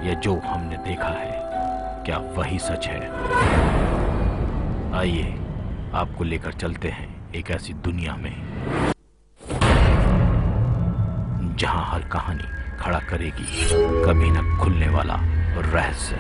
या जो हमने देखा है क्या वही सच है? आइए आपको लेकर चलते हैं एक ऐसी दुनिया में जहां हर कहानी खड़ा करेगी कभी न खुलने वाला रहस्य।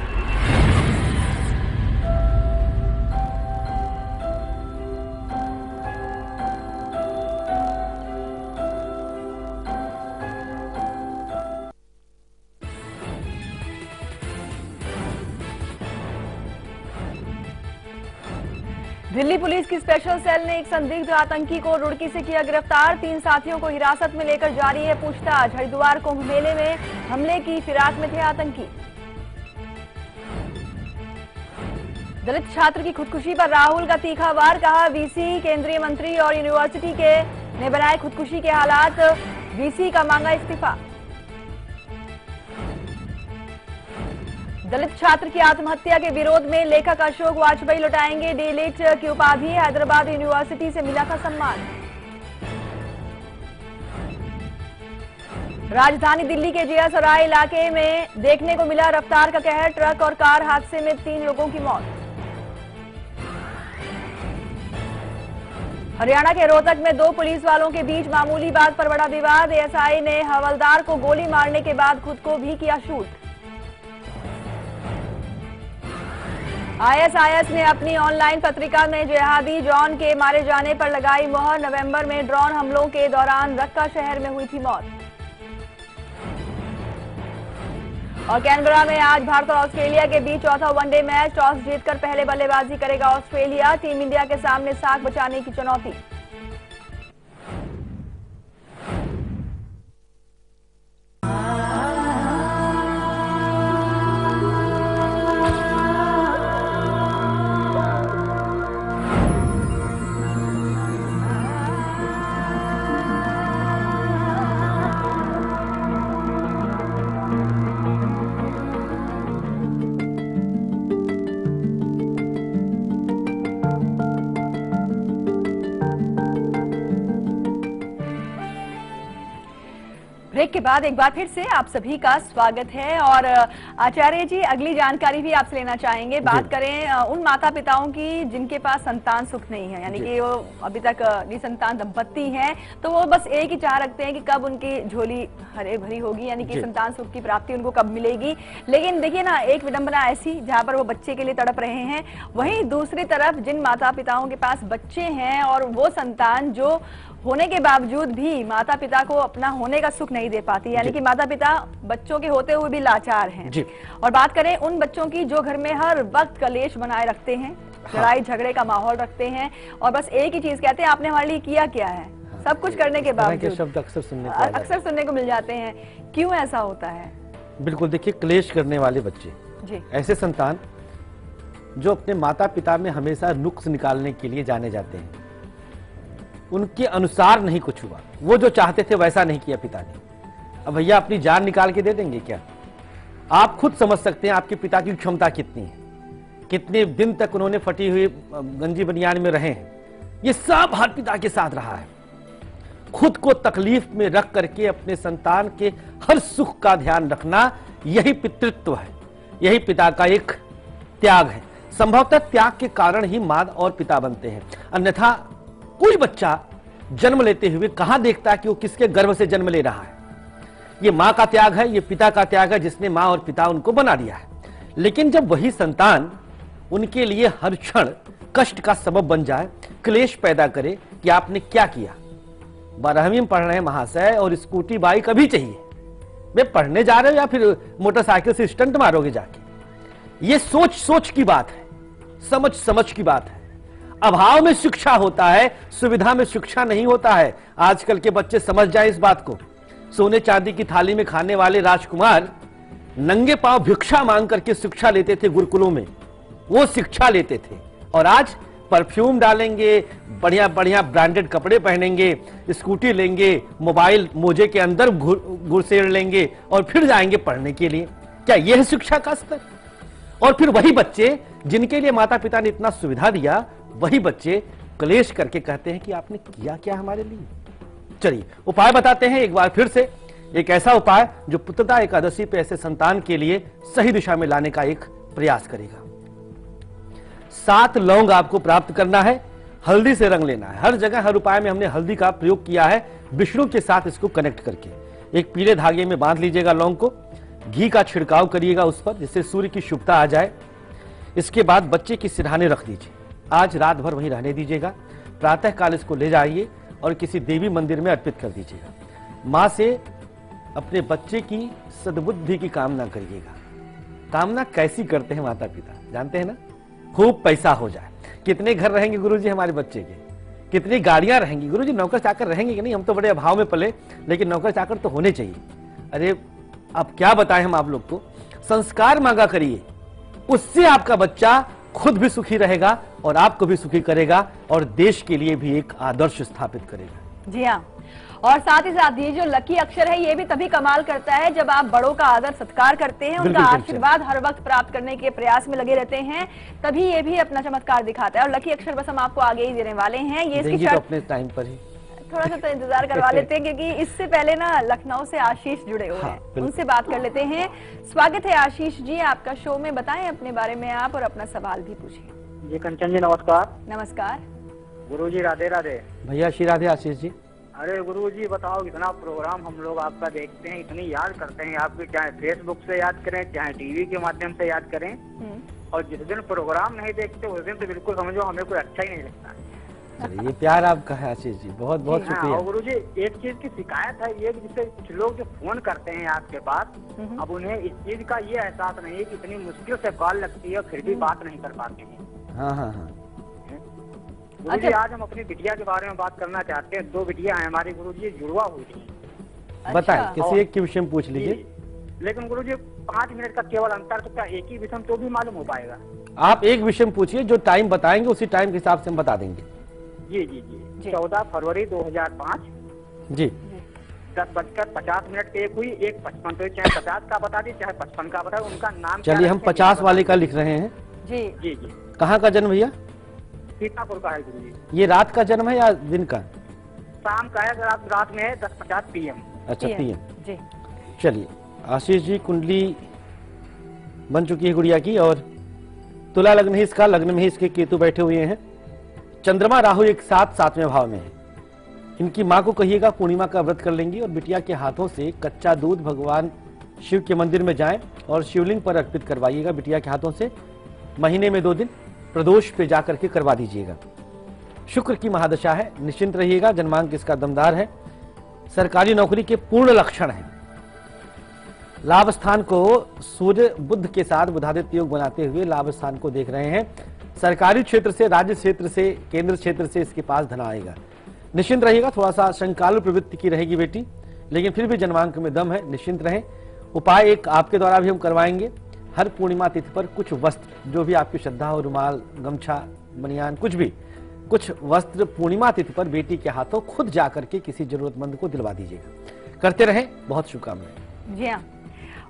दिल्ली पुलिस की स्पेशल सेल ने एक संदिग्ध आतंकी को रुड़की से किया गिरफ्तार। 3 साथियों को हिरासत में लेकर जारी है पूछताछ। हरिद्वार कुंभ मेले में हमले की फिराक में थे आतंकी। दलित छात्र की खुदकुशी पर राहुल का तीखा वार, कहा वीसी, केंद्रीय मंत्री और यूनिवर्सिटी के ने बनाए खुदकुशी के हालात, वीसी का मांगा इस्तीफा। दलित छात्र की आत्महत्या के विरोध में लेखक अशोक वाजपेयी लौटाएंगे डीलिट की उपाधि, हैदराबाद यूनिवर्सिटी से मिला था सम्मान। राजधानी दिल्ली के जिया सराय इलाके में देखने को मिला रफ्तार का कहर, ट्रक और कार हादसे में 3 लोगों की मौत। हरियाणा के रोहतक में 2 पुलिस वालों के बीच मामूली बात पर बड़ा विवाद, एएसआई ने हवलदार को गोली मारने के बाद खुद को भी किया शूट। आईएसआईएस ने अपनी ऑनलाइन पत्रिका में जिहादी जॉन के मारे जाने पर लगाई मोहर। नवंबर में ड्रोन हमलों के दौरान रक्का शहर में हुई थी मौत। और कैनबरा में आज भारत और ऑस्ट्रेलिया के बीच चौथा वनडे मैच, टॉस जीतकर पहले बल्लेबाजी करेगा ऑस्ट्रेलिया। टीम इंडिया के सामने साख बचाने की चुनौती। ब्रेक के बाद एक बार फिर से आप सभी का स्वागत है। और आचार्य जी, अगली जानकारी भी आपसे लेना चाहेंगे। बात करें उन माता पिताओं की जिनके पास संतान सुख नहीं है, यानी कि वो अभी तक निसंतान दंपत्ति हैं, तो वो बस एक ही चाह रखते हैं कि कब उनकी झोली हरे भरी होगी, यानी कि संतान सुख की प्राप्ति उनको कब मिलेगी। लेकिन देखिए ना, एक विडंबना ऐसी जहाँ पर वो बच्चे के लिए तड़प रहे हैं, वहीं दूसरी तरफ जिन माता पिताओं के पास बच्चे हैं और वो संतान जो होने के बावजूद भी माता पिता को अपना होने का सुख नहीं दे पाती, यानी कि माता पिता बच्चों के होते हुए भी लाचार हैं। और बात करें उन बच्चों की जो घर में हर वक्त कलेश बनाए रखते हैं, लड़ाई झगड़े का माहौल रखते हैं और बस एक ही चीज कहते हैं, आपने हमारे लिए किया क्या है। सब कुछ करने के बावजूद शब्द अक्सर सुनने को मिल जाते हैं। क्यों ऐसा होता है? बिल्कुल, देखिए, क्लेश करने वाले बच्चे, ऐसे संतान जो अपने माता पिता में हमेशा नुक्स निकालने के लिए जाने जाते हैं, उनके अनुसार नहीं कुछ हुआ, वो जो चाहते थे वैसा नहीं किया पिता ने। अब भैया अपनी जान निकाल के दे देंगे क्या? आप खुद समझ सकते हैं आपके पिता की क्षमता कितनी है, कितने दिन तक उन्होंने फटी हुई गंजी बनियान में रहे हैं। ये सब हर पिता के साथ रहा है। खुद को तकलीफ में रख करके अपने संतान के हर सुख का ध्यान रखना, यही पितृत्व है, यही पिता का एक त्याग है। संभवतः त्याग के कारण ही मां और पिता बनते हैं, अन्यथा कोई बच्चा जन्म लेते हुए कहां देखता है कि वो किसके गर्भ से जन्म ले रहा है। ये मां का त्याग है, ये पिता का त्याग है, जिसने मां और पिता उनको बना दिया है। लेकिन जब वही संतान उनके लिए हर क्षण कष्ट का सबब बन जाए, क्लेश पैदा करे कि आपने क्या किया, 12वीं में पढ़ रहे हैं महाशय और स्कूटी बाइक अभी चाहिए, वे पढ़ने जा रहे हो या फिर मोटरसाइकिल से स्टंट मारोगे जाके। ये सोच सोच की बात है, समझ समझ की बात है। अभाव में शिक्षा होता है, सुविधा में शिक्षा नहीं होता है। आजकल के बच्चे समझ जाए इस बात को। सोने चांदी की थाली में खाने वाले राजकुमार नंगे पांव भिक्षा मांग करके शिक्षा लेते थे गुरुकुलों में, वो शिक्षा लेते थे। और आज परफ्यूम डालेंगे, बढ़िया बढ़िया ब्रांडेड कपड़े पहनेंगे, स्कूटी लेंगे, मोबाइल मोजे के अंदर घुसेड़ लेंगे और फिर जाएंगे पढ़ने के लिए। क्या यह है शिक्षा का स्तर? और फिर वही बच्चे जिनके लिए माता पिता ने इतना सुविधा दिया, वही बच्चे क्लेश करके कहते हैं कि आपने किया क्या हमारे लिए। चलिए उपाय बताते हैं एक बार फिर से एक ऐसा उपाय जो पुत्रदा एकादशी पे ऐसे संतान के लिए सही दिशा में लाने का एक प्रयास करेगा। 7 लौंग आपको प्राप्त करना है, हल्दी से रंग लेना है। हर जगह हर उपाय में हमने हल्दी का प्रयोग किया है, विष्णु के साथ इसको कनेक्ट करके। एक पीले धागे में बांध लीजिएगा लौंग को, घी का छिड़काव करिएगा उस पर, जिससे सूर्य की शुभता आ जाए। इसके बाद बच्चे की सिरहाने रख दीजिए, आज रात भर वहीं रहने दीजिएगा। प्रातः काल इसको ले जाइए और किसी देवी मंदिर में अर्पित कर दीजिएगा। मां से अपने बच्चे की सद्बुद्धि की कामना करिएगा। कामना कैसी करते हैं माता पिता, जानते हैं ना? खूब पैसा हो जाए। कितने घर रहेंगे गुरुजी हमारे बच्चे के, कितनी गाड़ियां रहेंगी गुरुजी, नौकर चाकर रहेंगे कि नहीं? हम तो बड़े अभाव में पले, लेकिन नौकर चाकर तो होने चाहिए। अरे अब क्या बताएं हम आप लोग को, संस्कार मांगा करिए, उससे आपका बच्चा खुद भी सुखी रहेगा और आपको भी सुखी करेगा और देश के लिए भी एक आदर्श स्थापित करेगा। जी हाँ, और साथ ही साथ ये जो लकी अक्षर है ये भी तभी कमाल करता है जब आप बड़ों का आदर सत्कार करते हैं, उनका आशीर्वाद हर वक्त प्राप्त करने के प्रयास में लगे रहते हैं, तभी ये भी अपना चमत्कार दिखाता है। और लकी अक्षर बस हम आपको आगे ही देने वाले हैं, ये इसकी तो अपने टाइम पर ही थोड़ा सा तो इंतजार करवा लेते हैं, क्योंकि इससे पहले ना लखनऊ से आशीष जुड़े हुए हैं, उनसे बात कर लेते हैं। स्वागत है आशीष जी आपका शो में, बताएं अपने बारे में आप और अपना सवाल भी पूछिए। जी कंचन जी नमस्कार। नमस्कार गुरुजी, राधे राधे। भैया श्री राधे आशीष जी। अरे गुरुजी बताओ, इतना प्रोग्राम हम लोग आपका देखते हैं, इतनी याद करते हैं आपकी, चाहे फेसबुक से याद करें चाहे टीवी के माध्यम से याद करें, और जिस दिन प्रोग्राम नहीं देखते उस दिन तो बिल्कुल समझो हमें कोई अच्छा ही नहीं लगता। ये प्यार आपका है आशीष जी, बहुत बहुत शुक्रिया। और गुरुजी एक चीज की शिकायत है ये, जिससे कुछ लोग जो फोन करते हैं आपके पास, अब उन्हें इस चीज का ये एहसास नहीं है कि इतनी मुश्किल से कॉल लगती है फिर भी बात नहीं कर पाते हैं। हाँ हाँ हाँ गुरुजी आज हम अपनी बिटिया के बारे में बात करना चाहते हैं। 2 बिटिया है हमारी गुरुजी, जुड़वा हुई थी। बताएं किसी एक के विषय में पूछ लीजिए। लेकिन गुरुजी 5 मिनट का केवल अंतर, तो क्या एक ही विषय तो भी मालूम हो पाएगा? आप एक विषय में पूछिए, जो टाइम बताएंगे उसी टाइम के हिसाब से हम बता देंगे। जी जी जी 14 फरवरी 2005 जी 10:50 पे एक हुई, 1:55, तो चाहे 50 का बता दी चाहे 55 का बता, उनका नाम। चलिए हम 50 वाले का लिख रहे हैं। जी जी जी कहाँ का जन्म भैया? सीतापुर का है गुरुजी। ये रात का जन्म है या दिन का? शाम का है, रात में है 10:50 PM। अच्छा PM जी। चलिए आशीष जी, कुंडली बन चुकी है गुड़िया की, और तुला लग्न ही इसका, लग्न में ही इसके केतु बैठे हुए हैं। चंद्रमा राहु एक साथ 7वें भाव में है। इनकी माँ को कहिएगा पूर्णिमा का व्रत कर लेंगी और बिटिया के हाथों से कच्चा दूध भगवान शिव के मंदिर में जाएं और शिवलिंग पर अर्पित करवाइएगा बिटिया के हाथों से। महीने में 2 दिन प्रदोष पे जाकर के करवा दीजिएगा। शुक्र की महादशा है, निश्चिंत रहिएगा। जन्मांक इसका दमदार है, सरकारी नौकरी के पूर्ण लक्षण है। लाभ स्थान को सूर्य बुध के साथ बुधादित्य योग बनाते हुए लाभ स्थान को देख रहे हैं। सरकारी क्षेत्र से, राज्य क्षेत्र से, केंद्र क्षेत्र से इसके पास धन आएगा। निश्चिंत रहिएगा, थोड़ा सा शंकालु प्रवृत्ति की रहेगी बेटी, लेकिन फिर भी जन्मांक में दम है, निश्चिंत रहें। उपाय एक आपके द्वारा भी हम करवाएंगे। हर पूर्णिमा तिथि पर कुछ वस्त्र, जो भी आपकी श्रद्धा हो, रुमाल, गमछा, बनियान, कुछ भी, कुछ वस्त्र पूर्णिमा तिथि पर बेटी के हाथों खुद जाकर के किसी जरूरतमंद को दिलवा दीजिएगा। करते रहें, बहुत शुभकामनाएं। जी हाँ,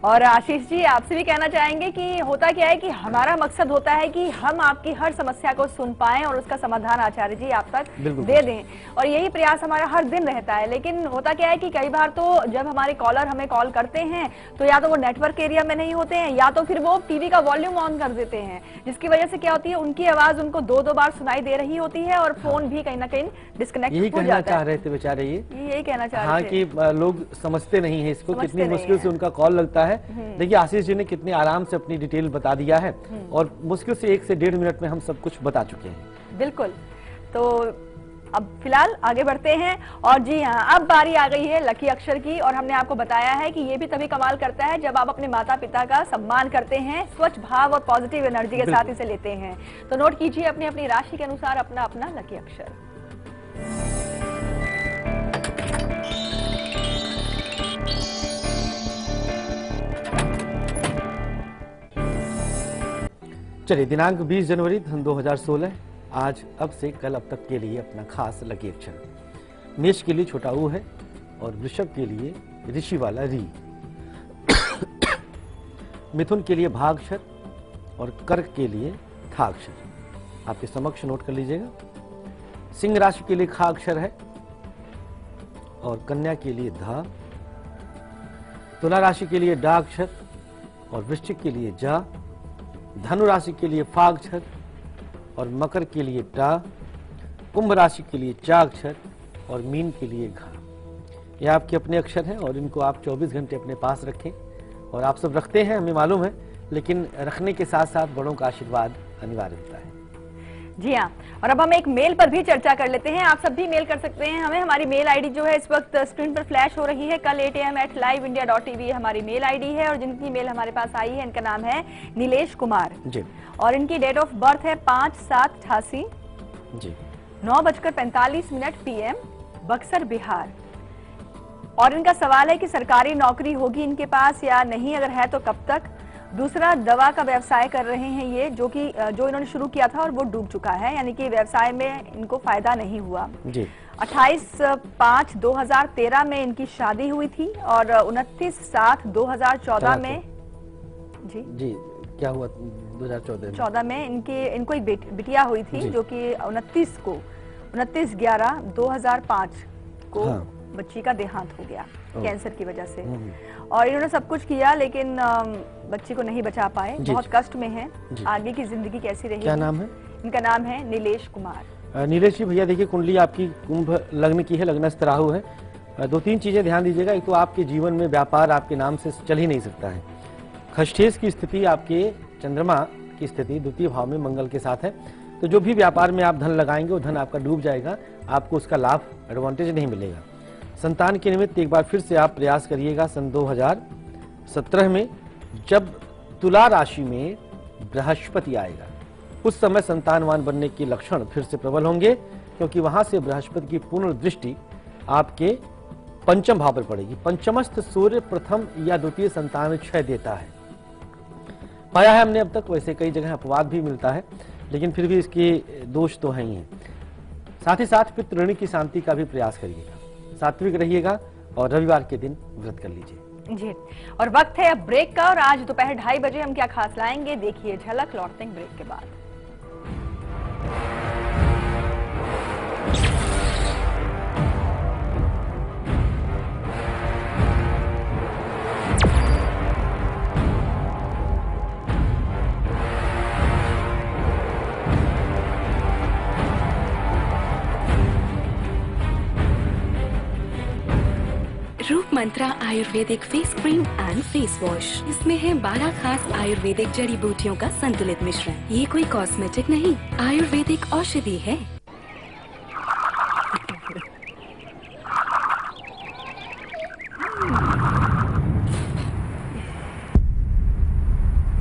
और आशीष जी आपसे भी कहना चाहेंगे कि होता क्या है कि हमारा मकसद होता है कि हम आपकी हर समस्या को सुन पाएं और उसका समाधान आचार्य जी आप तक दे दें, और यही प्रयास हमारा हर दिन रहता है। लेकिन होता क्या है कि कई बार तो जब हमारे कॉलर हमें कॉल करते हैं तो या तो वो नेटवर्क एरिया में नहीं होते हैं, या तो फिर वो टीवी का वॉल्यूम ऑन कर देते हैं, जिसकी वजह से क्या होती है उनकी आवाज उनको 2-2 बार सुनाई दे रही होती है और फोन भी कहीं ना कहीं डिस्कनेक्ट हो जाता है। यही कहना चाह रहे थे बेचारे, यही कहना चाह रहे थे। हाँ, कि लोग समझते नहीं है इसको, कितनी मुश्किल से उनका कॉल लगता है। देखिए आशीष जी ने कितने आराम से अपनी डिटेल बता दिया है, और मुश्किल से 1 से 1.5 मिनट में हम सब कुछ बता चुके हैं। बिल्कुल, तो अब फिलहाल आगे बढ़ते हैं। और जी हाँ, अब बारी आ गई है लकी अक्षर की, और हमने आपको बताया है कि ये भी तभी कमाल करता है जब आप अपने माता पिता का सम्मान करते हैं, स्वच्छ भाव और पॉजिटिव एनर्जी के साथ इसे लेते हैं। तो नोट कीजिए अपनी अपनी राशि के अनुसार अपना अपना लकी अक्षर। चलिए दिनांक 20 जनवरी 2016, आज अब से कल अब तक के लिए अपना खास लकी अक्षर। मेष के लिए छोटा ऊ है और वृषभ के लिए ऋषि वाला री। मिथुन के लिए भाग अक्षर और कर्क के लिए था अक्षर। आपके समक्ष नोट कर लीजिएगा। सिंह राशि के लिए खा अक्षर है और कन्या के लिए धा, तुला राशि के लिए डा अक्षर और वृश्चिक के लिए जा, धनु राशि के लिए फा अक्षर और मकर के लिए टा, कुंभ राशि के लिए चा अक्षर और मीन के लिए घा। ये आपके अपने अक्षर हैं और इनको आप 24 घंटे अपने पास रखें। और आप सब रखते हैं, हमें मालूम है, लेकिन रखने के साथ साथ बड़ों का आशीर्वाद अनिवार्य होता है। जी हाँ, और अब हम एक मेल पर भी चर्चा कर लेते हैं। आप सब भी मेल कर सकते हैं हमें। हमारी मेल आईडी जो है इस वक्त स्क्रीन पर फ्लैश हो रही है, कल 8 AM @liveindia.tv हमारी मेल आईडी है। और जिनकी मेल हमारे पास आई है इनका नाम है नीलेश कुमार जी, और इनकी डेट ऑफ बर्थ है 5/7/88 जी, 9:45 PM, बक्सर, बिहार। और इनका सवाल है कि सरकारी नौकरी होगी इनके पास या नहीं, अगर है तो कब तक। दूसरा, दवा का व्यवसाय कर रहे हैं ये, जो इन्होंने शुरू किया था और वो डूब चुका है, यानी कि व्यवसाय में इनको फायदा नहीं हुआ जी। 28/5/2013 में इनकी शादी हुई थी और 29/7/2014 में जी जी, क्या हुआ 2014 में इनको एक बिटिया हुई थी, जो कि 29/11/2005 को हाँ। बच्ची का देहांत हो गया कैंसर की वजह से। और इन्होंने सब कुछ किया लेकिन बच्ची को नहीं बचा पाए, बहुत कष्ट में हैं। आगे की जिंदगी कैसी रहेगी? क्या नाम है इनका? नाम है नीलेश कुमार। नीलेश जी भैया, देखिए कुंडली आपकी कुंभ लग्न की है, लग्नस्थ राहु है। 2-3 चीजें ध्यान दीजिएगा। एक तो आपके जीवन में व्यापार आपके नाम से चल ही नहीं सकता है। खष्ठेश की स्थिति, आपके चंद्रमा की स्थिति द्वितीय भाव में मंगल के साथ है, तो जो भी व्यापार में आप धन लगाएंगे वो धन आपका डूब जाएगा, आपको उसका लाभ एडवांटेज नहीं मिलेगा। संतान के निमित्त एक बार फिर से आप प्रयास करिएगा सन 2017 में, जब तुला राशि में बृहस्पति आएगा, उस समय संतानवान बनने के लक्षण फिर से प्रबल होंगे, क्योंकि वहां से बृहस्पति की पूर्ण दृष्टि आपके पंचम भाव पर पड़ेगी। पंचमस्थ सूर्य प्रथम या द्वितीय संतान क्षय देता है, पाया है हमने अब तक। वैसे कई जगह अपवाद भी मिलता है, लेकिन फिर भी इसके दोष तो हैं ही हैं। साथ ही साथ पितृऋण की शांति का भी प्रयास करिएगा, सात्विक रहिएगा और रविवार के दिन व्रत कर लीजिए। जी, और वक्त है अब ब्रेक का, और आज दोपहर 2:30 बजे हम क्या खास लाएंगे देखिए झलक, लौटते हैं ब्रेक के बाद। Roop Mantra ayurvedic face cream and face wash. इसमें है 12 खास आयुर्वेदिक जड़ी बूटियों का संतुलित मिश्रण। ये कोई कॉस्मेटिक नहीं, आयुर्वेदिक औषधि है।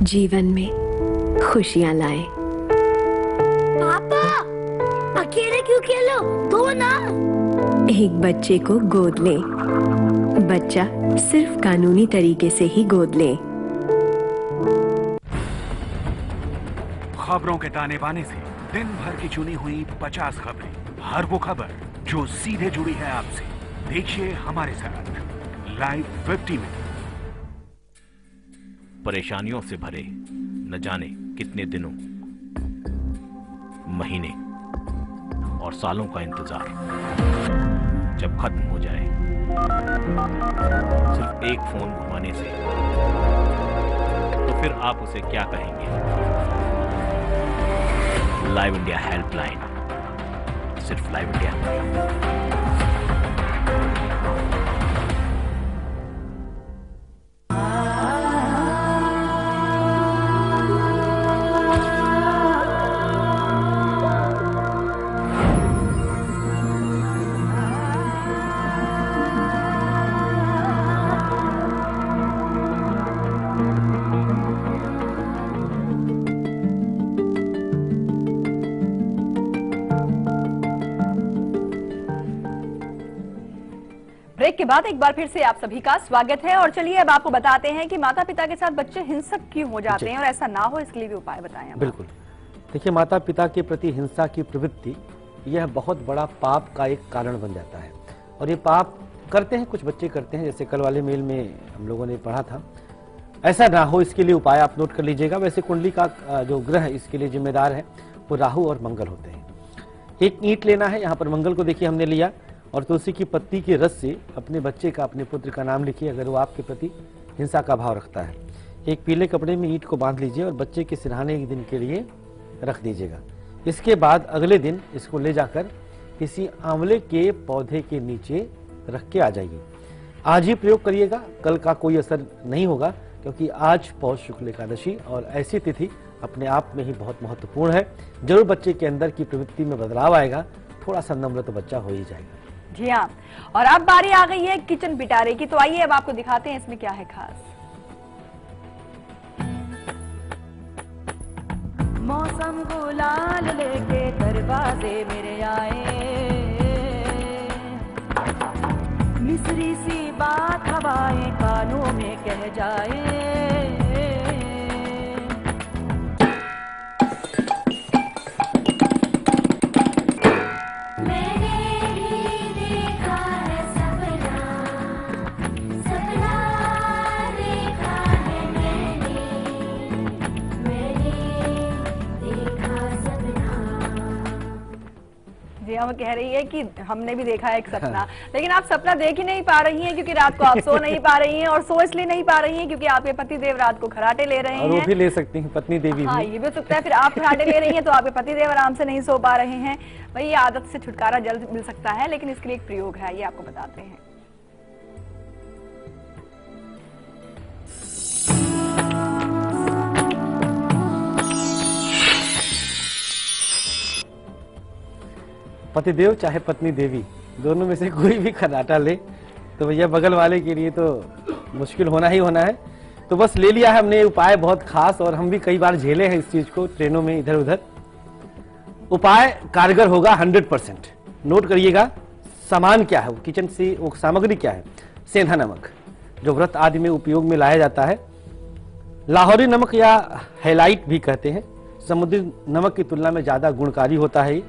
जीवन में खुशियाँ लाए। पापा, अकेले क्यों खेलो? दो ना। एक बच्चे को गोद ले। बच्चा सिर्फ कानूनी तरीके से ही गोद ले। खबरों के ताने बाने से दिन भर की चुनी हुई 50 खबरें, हर वो खबर जो सीधे जुड़ी है आपसे। देखिए हमारे साथ लाइव 50 में। परेशानियों से भरे न जाने कितने दिनों, महीने और सालों का इंतजार जब खत्म हो जाए, सिर्फ एक फोन घुमाने से, तो फिर आप उसे क्या कहेंगे? लाइव इंडिया हेल्पलाइन, सिर्फ लाइव इंडिया। ब्रेक के बाद एक बार फिर से आप सभी का स्वागत है। और चलिए अब आपको बताते हैं कि माता पिता के साथ बच्चे हिंसक क्यों हो जाते हैं और ऐसा ना हो इसके लिए भी उपाय बताएं आप। बिल्कुल, देखिए माता पिता के प्रति हिंसा की प्रवृत्ति यह बहुत बड़ा पाप का एक कारण बन जाता है। और ये पाप करते हैं, कुछ बच्चे करते हैं, जैसे कल वाले मेल में हम लोगों ने पढ़ा था। ऐसा ना हो इसके लिए उपाय आप नोट कर लीजिएगा। वैसे कुंडली का जो ग्रह इसके लिए जिम्मेदार है वो राहु और मंगल होते हैं। एक ईंट लेना है, यहाँ पर मंगल को देखिए हमने लिया और तुलसी की पत्ती के रस से अपने बच्चे का, अपने पुत्र का नाम लिखिए अगर वो आपके प्रति हिंसा का भाव रखता है। एक पीले कपड़े में ईंट को बांध लीजिए और बच्चे के सिरहाने एक दिन के लिए रख दीजिएगा। इसके बाद अगले दिन इसको ले जाकर किसी आंवले के पौधे के नीचे रख के आ जाइए। आज ही प्रयोग करिएगा, कल का कोई असर नहीं होगा, क्योंकि आज पौष शुक्ल एकादशी और ऐसी तिथि अपने आप में ही बहुत महत्वपूर्ण है। जरूर बच्चे के अंदर की प्रवृत्ति में बदलाव आएगा, थोड़ा सा नम्र तो बच्चा हो ही जाएगा। जी हाँ, और अब बारी आ गई है किचन पिटारे की, तो आइए अब आपको दिखाते हैं इसमें क्या है खास। मौसम गुलाल लेके दरवाजे मेरे आए, मिस्री सी बात हवाएं कानों में कह जाए। हम कह रही है कि हमने भी देखा है एक सपना, लेकिन आप सपना देख ही नहीं पा रही हैं क्योंकि रात को आप सो नहीं पा रही हैं, और सो इसलिए नहीं पा रही हैं क्योंकि आपके पति देव रात को खराटे ले रहे हैं। और वो भी ले सकती हैं पत्नी देवी। हाँ, ये भी हो सकता है। फिर आप खराटे ले रही हैं तो आपके पति देव आराम से नहीं सो पा रहे हैं। भाई, ये आदत से छुटकारा जल्द मिल सकता है, लेकिन इसके लिए एक प्रयोग है, ये आपको बताते हैं। पतिदेव चाहे पत्नी देवी, दोनों में से कोई भी खर्राटा ले तो भैया बगल वाले के लिए तो मुश्किल होना ही होना है। तो बस ले लिया है हमने उपाय बहुत खास, और हम भी कई बार झेले हैं इस चीज को ट्रेनों में इधर उधर। उपाय कारगर होगा 100%। नोट करिएगा सामान क्या है, वो किचन से वो सामग्री क्या है। सेंधा नमक जो व्रत आदि में उपयोग में लाया जाता है, लाहौरी नमक या हैलाइट भी कहते हैं। समुद्री नमक की तुलना में ज्यादा गुणकारी होता है।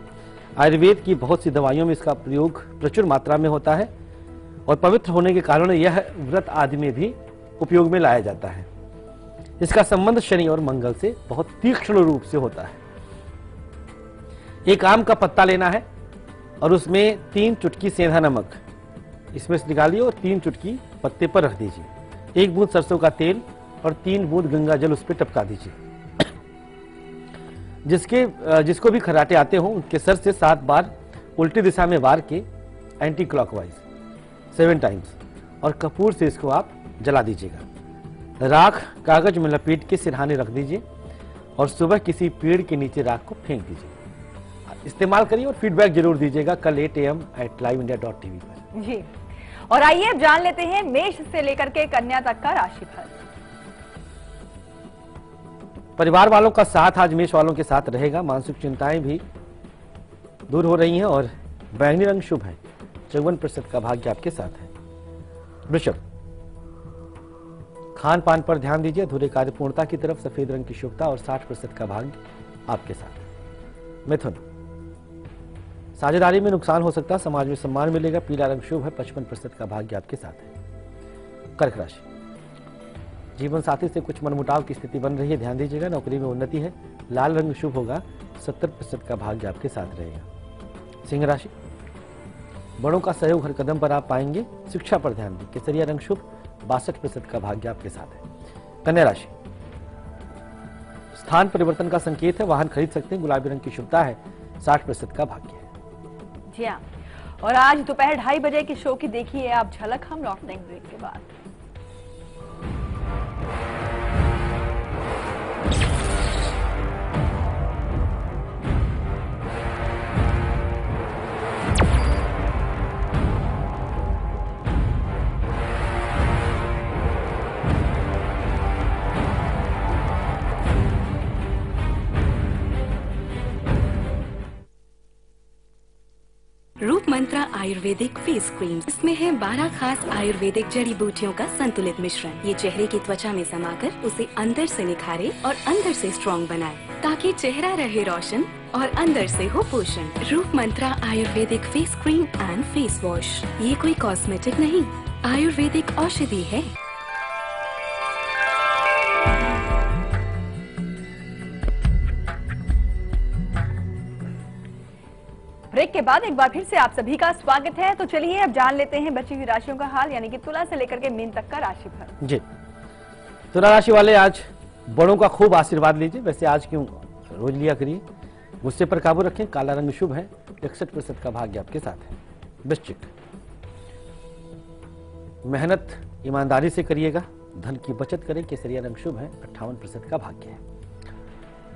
आयुर्वेद की बहुत सी दवाइयों में इसका प्रयोग प्रचुर मात्रा में होता है, और पवित्र होने के कारण यह व्रत आदि में भी उपयोग में लाया जाता है। इसका संबंध शनि और मंगल से बहुत तीक्ष्ण रूप से होता है। एक आम का पत्ता लेना है और उसमें 3 चुटकी सेंधा नमक इसमें से निकालिए और 3 चुटकी पत्ते पर रख दीजिए। 1 बूंद सरसों का तेल और 3 बूंद गंगा जल उस पर टपका दीजिए। जिसको भी खर्राटे आते हो उनके सर से 7 बार उल्टी दिशा में वार के एंटी क्लॉकवाइज 7 टाइम्स, और कपूर से इसको आप जला दीजिएगा। राख कागज में लपेट के सिरहाने रख दीजिए और सुबह किसी पेड़ के नीचे राख को फेंक दीजिए। इस्तेमाल करिए और फीडबैक जरूर दीजिएगा कल 8 AM @liveindia.tv पर। जी, और आइए अब जान लेते हैं मेष से लेकर के कन्या तक का राशिफल। परिवार वालों का साथ आज मेष वालों के साथ रहेगा। मानसिक चिंताएं भी दूर हो रही हैं और बैंगनी रंग शुभ है। 54% का भाग्य आपके साथ है। वृषभ, खान पान पर ध्यान दीजिए। अधूरे कार्य पूर्णता की तरफ सफेद रंग की शुभता और 60% का भाग्य आपके साथ है। मिथुन, साझेदारी में नुकसान हो सकता है, समाज में सम्मान मिलेगा। पीला रंग शुभ है। 55% का भाग्य आपके साथ है। कर्क राशि, जीवन साथी से कुछ मनमुटाव की स्थिति बन रही है, ध्यान दीजिएगा। नौकरी में उन्नति है। लाल रंग शुभ होगा। 70% का भाग्य आपके साथ रहेगा। सिंह राशि, बड़ों का सहयोग हर कदम पर आप पाएंगे। शिक्षा पर ध्यान दें। केसरिया रंग शुभ। 62% का भाग्य आपके साथ है। कन्या राशि, स्थान परिवर्तन का संकेत है, वाहन खरीद सकते हैं। गुलाबी रंग की शुभता है। 60% का भाग्य है। जी हाँ, और आज दोपहर 2:30 बजे के शो की देखिए आप झलक। हम लौटते हैं ब्रेक के बाद। Roop Mantra ayurvedic face cream, इसमें है 12 खास आयुर्वेदिक जड़ी बूटियों का संतुलित मिश्रण। ये चेहरे की त्वचा में समाकर उसे अंदर से निखारे और अंदर से स्ट्रॉन्ग बनाए, ताकि चेहरा रहे रोशन और अंदर से हो पोषण। Roop Mantra ayurvedic face cream and face wash, ये कोई कॉस्मेटिक नहीं, आयुर्वेदिक औषधि है। ब्रेक के बाद एक बार फिर से आप सभी का स्वागत है। तो चलिए अब जान लेते हैं बची हुई राशियों का हाल, यानी कि तुला से लेकर के मीन तक का राशिफल। जी, तुला राशि वाले आज बड़ों का खूब आशीर्वाद लीजिए। वैसे आज क्यों रोज लिया करिए। गुस्से पर काबू रखें। काला रंग शुभ है। 61% का भाग्य आपके साथ है। वृश्चिक, मेहनत ईमानदारी से करिएगा। धन की बचत करें। केसरिया रंग शुभ है। 58% का भाग्य है।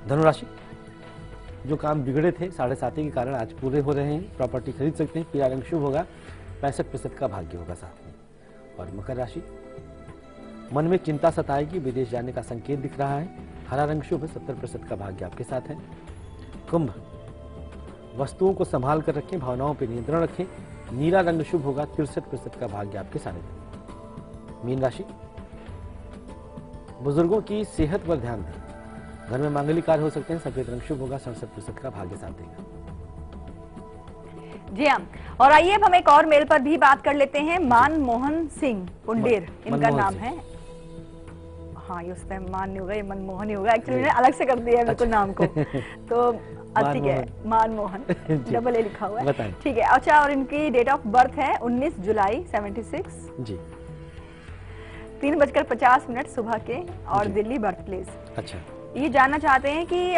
धनुराशि, जो काम बिगड़े थे 7.5 के कारण आज पूरे हो रहे हैं। प्रॉपर्टी खरीद सकते हैं। पीला रंग शुभ होगा। 65% का भाग्य होगा साथ में। और मकर राशि, मन में चिंता सताएगी। विदेश जाने का संकेत दिख रहा है। हरा रंग शुभ है। 70% का भाग्य आपके साथ है। कुंभ, वस्तुओं को संभाल कर रखें। भावनाओं पर नियंत्रण रखें। नीला रंग शुभ होगा। 63% का भाग्य आपके साथ है। मीन राशि, बुजुर्गों की सेहत पर ध्यान दें। घर में मांगलिक कार्य हो सकते हैं। सफेद रंग शुभ होगा। 67% का भाग्य साथ देगा। जी हाँ, और आइए अब हम एक और मेल पर भी बात कर लेते हैं। मनमोहन सिंह पुंडेर इनका नाम है। हाँ, ये उस टाइम मान नहीं होगा, ये मनमोहन ही होगा। एक्चुअली मैंने अलग से कर दिया है बिल्कुल नाम को। तो ठीक है, मनमोहन डबल ए लिखा हुआ है। ठीक है। अच्छा, और इनकी डेट ऑफ बर्थ है 19 जुलाई 76 जी, 3:50 सुबह के, और दिल्ली बर्थ प्लेस। अच्छा, ये जानना चाहते हैं कि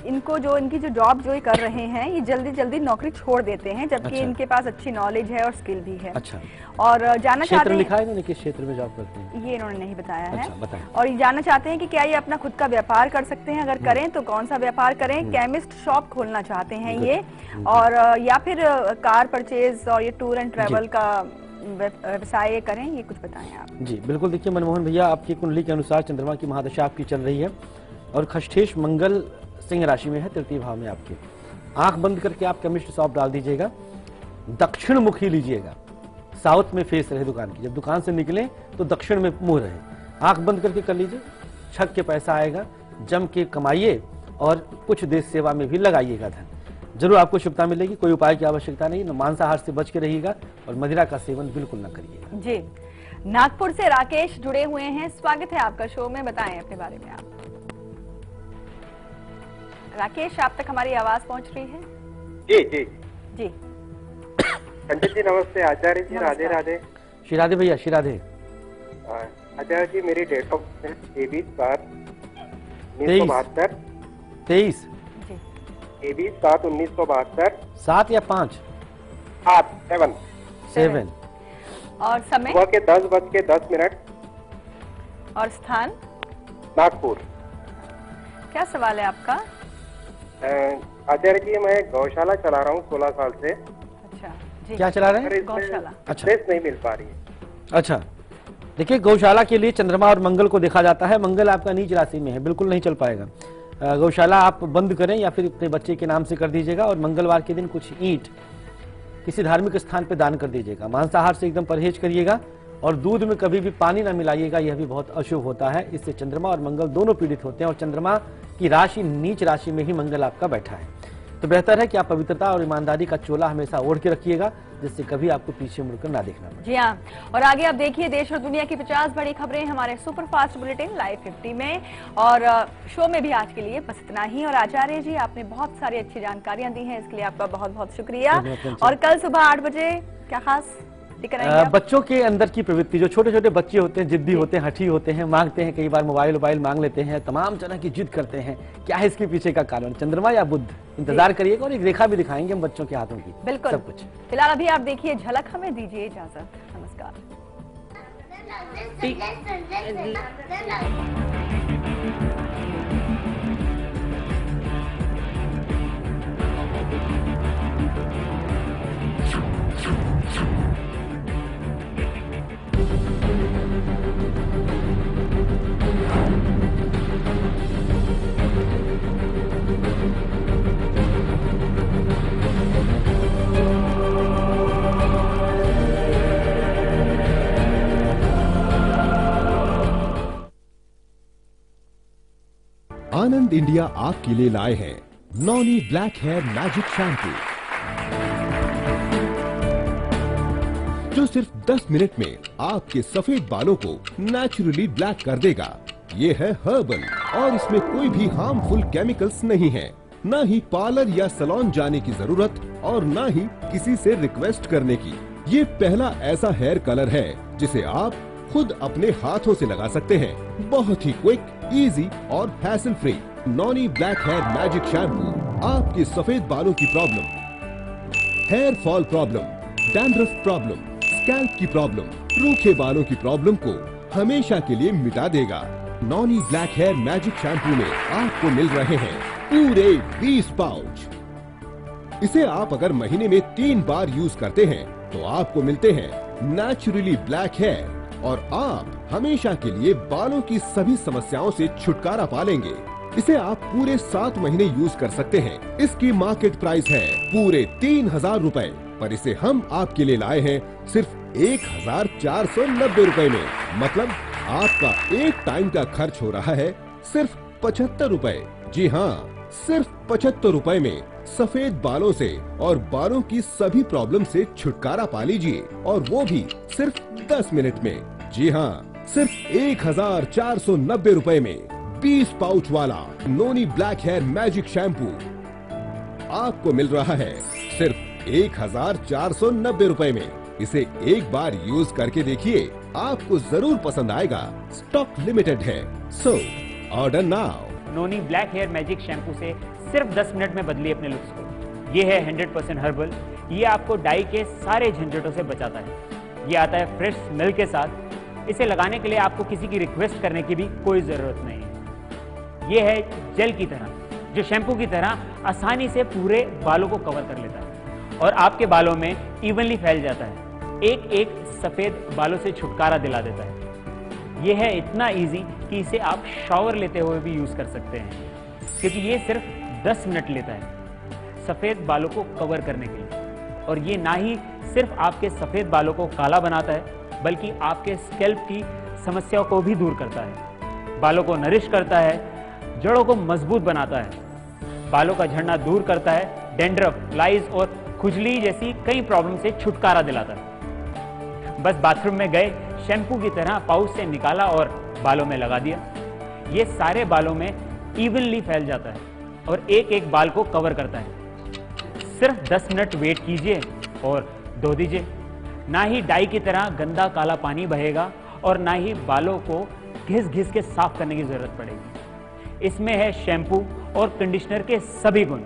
इनकी जो जॉब जो ये कर रहे हैं, ये जल्दी जल्दी नौकरी छोड़ देते हैं, जबकि अच्छा। इनके पास अच्छी नॉलेज है और स्किल भी है। अच्छा, और जानना चाहते हैं, लिखा है इन्होंने किस क्षेत्र में जॉब करते हैं? ये इन्होंने नहीं बताया है। अच्छा, बताएं। और ये जानना चाहते हैं कि क्या ये अपना खुद का व्यापार कर सकते हैं, अगर करें तो कौन सा व्यापार करें। केमिस्ट शॉप खोलना चाहते हैं ये, और या फिर कार परचेज और ये टूर एंड ट्रेवल का व्यवसाय करें, ये कुछ बताएं आप। जी बिल्कुल। देखिए मनमोहन भैया, आपकी कुंडली के अनुसार चंद्रमा की महादशा आपकी चल रही है और खष्ठेश मंगल सिंह राशि में है, तृतीय भाव में आपके। आंख बंद करके आप केमिस्ट शॉप डाल दीजिएगा। दक्षिण मुखी लीजिएगा। साउथ में फेस रहे दुकान की। जब दुकान से निकले तो दक्षिण में मुंह रहे। आंख बंद करके कर लीजिए। छक के पैसा आएगा। जम के कमाइए और कुछ देश सेवा में भी लगाइएगा धन। जरूर आपको शुभता मिलेगी। कोई उपाय की आवश्यकता नहीं। मांसाहार से बच के रहिएगा और मदिरा का सेवन बिल्कुल न करिएगा। जी, नागपुर से राकेश जुड़े हुए हैं। स्वागत है आपका शो में, बताएं अपने बारे में आप। राकेश, आप तक हमारी आवाज पहुंच रही है? जी जी जी। पंडित जी नमस्ते। आचार्य जी राधे राधे। श्री राधे भैया, श्री राधे। आचार्य जी, मेरी डेट ऑफ बर्थ 23/7/1972। 23 23/7/1972। 7 या 5? 7। और समय? सुबह के 10:10। और स्थान? नागपुर। क्या सवाल है आपका? आचार्य जी, मैं गौशाला चला रहा हूँ 16 साल से। अच्छा जी। क्या चला रहे हैं? गौशाला। अच्छा, ड्रेस नहीं मिल पा रही है। अच्छा, देखिए गौशाला के लिए चंद्रमा और मंगल को देखा जाता है। मंगल आपका नीच राशि में है, बिल्कुल नहीं चल पाएगा। गौशाला आप बंद करें या फिर अपने बच्चे के नाम से कर दीजिएगा। और मंगलवार के दिन कुछ ईंट किसी धार्मिक स्थान पर दान कर दीजिएगा। मांसाहार से एकदम परहेज करिएगा और दूध में कभी भी पानी ना मिलाइएगा, यह भी बहुत अशुभ होता है। इससे चंद्रमा और मंगल दोनों पीड़ित होते हैं और चंद्रमा की राशि नीच राशि में ही मंगल आपका बैठा है। तो बेहतर है कि आप पवित्रता और ईमानदारी का चोला हमेशा ओढ़ के रखिएगा, जिससे कभी आपको पीछे मुड़कर ना देखना पड़े। जी हाँ, और आगे आप देखिए देश और दुनिया की 50 बड़ी खबरें हमारे सुपरफास्ट बुलेटिन लाइव 50 में। और शो में भी आज के लिए बस इतना ही। और आचार्य जी, आपने बहुत सारी अच्छी जानकारियां दी हैं, इसके लिए आपका बहुत बहुत शुक्रिया। और कल सुबह 8 बजे क्या खास दिख रहा है? बच्चों के अंदर की प्रवृत्ति, जो छोटे छोटे बच्चे होते हैं, जिद्दी होते हैं, हठी होते हैं, मांगते हैं, कई बार मोबाइल मांग लेते हैं, तमाम तरह की जिद करते हैं। क्या है इसके पीछे का कारण? चंद्रमा या बुध? इंतजार करिएगा और एक रेखा भी दिखाएंगे हम बच्चों के हाथों की। बिल्कुल, सब कुछ। फिलहाल अभी आप देखिए झलक, हमें दीजिए इजाजत। नमस्कार। आनंद इंडिया आपके लिए लाए हैं Noni black hair magic shampoo, जो सिर्फ 10 मिनट में आपके सफेद बालों को नेचुरली ब्लैक कर देगा। ये है हर्बल और इसमें कोई भी हार्मफुल केमिकल्स नहीं है। ना ही पार्लर या सैलून जाने की जरूरत और ना ही किसी से रिक्वेस्ट करने की। ये पहला ऐसा हेयर कलर है जिसे आप खुद अपने हाथों से लगा सकते हैं। बहुत ही क्विक, इजी और hassle free. Noni black hair magic shampoo आपके सफेद बालों की problem, hair fall problem, dandruff problem, scalp की प्रॉब्लम, रूखे बालों की प्रॉब्लम को हमेशा के लिए मिटा देगा। Noni black hair magic shampoo में आपको मिल रहे हैं पूरे 20 पाउच। इसे आप अगर महीने में 3 बार यूज करते हैं तो आपको मिलते हैं नेचुरली ब्लैक हेयर और आप हमेशा के लिए बालों की सभी समस्याओं से छुटकारा पा लेंगे। इसे आप पूरे 7 महीने यूज कर सकते हैं। इसकी मार्केट प्राइस है पूरे 3000 रुपए, पर इसे हम आपके लिए लाए हैं सिर्फ 1490 रुपए में। मतलब आपका एक टाइम का खर्च हो रहा है सिर्फ 75 रुपए। जी हाँ, सिर्फ 75 रुपए में सफेद बालों से और बालों की सभी प्रॉब्लम से छुटकारा पा लीजिए, और वो भी सिर्फ 10 मिनट में। जी हाँ, सिर्फ 1490 रुपए में 20 पाउच वाला नोनी ब्लैक हेयर मैजिक शैम्पू आपको मिल रहा है सिर्फ 1490 रुपए में। इसे एक बार यूज करके देखिए, आपको जरूर पसंद आएगा। स्टॉक लिमिटेड है, सो ऑर्डर नाउ। नोनी ब्लैक हेयर मैजिक शैम्पू से सिर्फ 10 मिनट में बदलिए अपने लुक्स को। ये है 100% हर्बल। ये आपको डाई के सारे झंझटों से बचाता है। ये आता है फ्रेश स्मेल के साथ। इसे लगाने के लिए आपको किसी की रिक्वेस्ट करने की भी कोई जरूरत नहीं है। ये है जेल की तरह, जो शैम्पू की तरह आसानी से पूरे बालों को कवर कर लेता है और आपके बालों में इवनली फैल जाता है। एक एक सफेद बालों से छुटकारा दिला देता है। यह है इतना इजी कि इसे आप शावर लेते हुए भी यूज कर सकते हैं, क्योंकि ये सिर्फ 10 मिनट लेता है सफेद बालों को कवर करने के लिए। और ये ना ही सिर्फ आपके सफेद बालों को काला बनाता है, बल्कि आपके स्कैल्प की समस्याओं को भी दूर करता है। बालों को नरिश करता है, जड़ों को मजबूत बनाता है, बालों का झड़ना दूर करता है, डैंड्रफ, फ्लाइज और खुजली जैसी कई प्रॉब्लम से छुटकारा दिलाता है। बस बाथरूम में गए, शैम्पू की तरह पाउच से निकाला और बालों में लगा दिया। ये सारे बालों में इवनली फैल जाता है और एक एक बाल को कवर करता है। सिर्फ 10 मिनट वेट कीजिए और धो दीजिए। ना ही डाई की तरह गंदा काला पानी बहेगा और ना ही बालों को घिस घिस के साफ करने की जरूरत पड़ेगी। इसमें है शैम्पू और कंडीशनर के सभी गुण।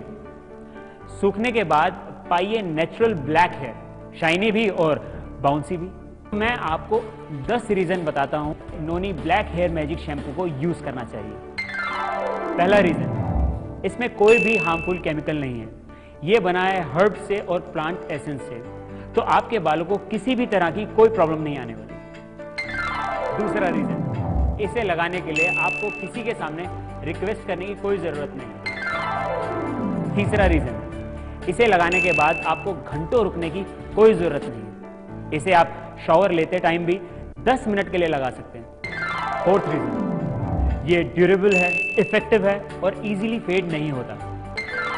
सूखने के बाद पाइए नेचुरल ब्लैक हेयर, शाइनी भी और बाउंसी भी। मैं आपको 10 रीजन बताता हूं नोनी ब्लैक हेयर मैजिक शैम्पू को यूज करना चाहिए। पहला रीजन, इसमें कोई भी हार्मफुल केमिकल नहीं है। यह बना है हर्ब से और प्लांट एसेंस से, तो आपके बालों को किसी भी तरह की कोई प्रॉब्लम नहीं आने वाली। दूसरा रीजन, इसे लगाने के लिए आपको किसी के सामने रिक्वेस्ट करने की कोई जरूरत नहीं। तीसरा रीजन, इसे लगाने के बाद आपको घंटों रुकने की कोई जरूरत नहीं। इसे आप शॉवर लेते टाइम भी 10 मिनट के लिए लगा सकते हैं। फोर्थ रीजन, ये ड्यूरेबल है, इफेक्टिव है और इजीली फेड नहीं होता।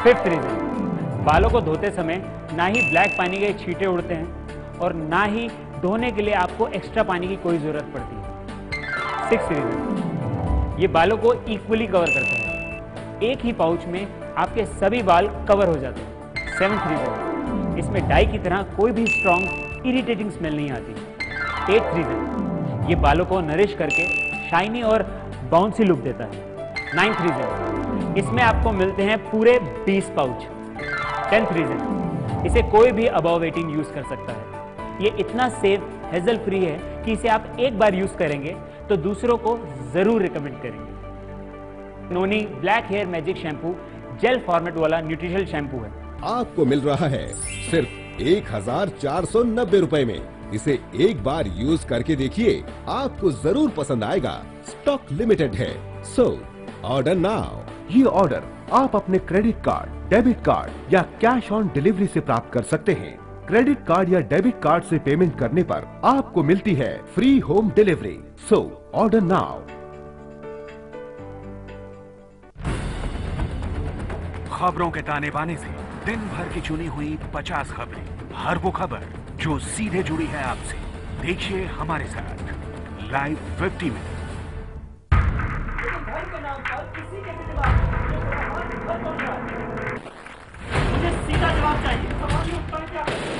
फिफ्थ रीजन, बालों को धोते समय ना ही ब्लैक पानी के छींटे उड़ते हैं और ना ही धोने के लिए आपको एक्स्ट्रा पानी की कोई जरूरत पड़ती है। सिक्स्थ रीजन, ये बालों को इक्वली कवर करता है। एक ही पाउच में आपके सभी बाल कवर हो जाते हैं। सेवंथ रीजन, इसमें डाई की तरह कोई भी स्ट्रॉन्ग इरिटेटिंग स्मेल नहीं आती। एट्थ रीजन, ये बालों को नरिश करके शाइनी और बाउंसी लुक देता है। नाइन्थ रीजन, इसमें आपको मिलते हैं पूरे 20 पाउच। 10th रीजन, इसे कोई भी अबव 18 यूज कर सकता है। ये इतना सेफ, हेजल फ्री है कि इसे आप एक बार यूज करेंगे तो दूसरों को जरूर रिकमेंड करेंगे। Noni black hair magic shampoo gel format वाला न्यूट्रिशनल शैम्पू है। आपको मिल रहा है सिर्फ 1490 रुपए में। इसे एक बार यूज करके देखिए, आपको जरूर पसंद आएगा। स्टॉक लिमिटेड है, सो ऑर्डर नाउ। ये ऑर्डर आप अपने क्रेडिट कार्ड, डेबिट कार्ड या कैश ऑन डिलीवरी से प्राप्त कर सकते हैं। क्रेडिट कार्ड या डेबिट कार्ड से पेमेंट करने पर आपको मिलती है free home delivery. So order now. खबरों के ताने बाने से दिन भर की चुनी हुई 50 खबरें, हर वो खबर जो सीधे जुड़ी है आपसे। देखिए हमारे साथ लाइव 50 में। घर के नाम पर किसी के भी दिमाग में जो हमारे घर पहुंच रहा है। चाहिए, समझ नहीं उठता है क्या?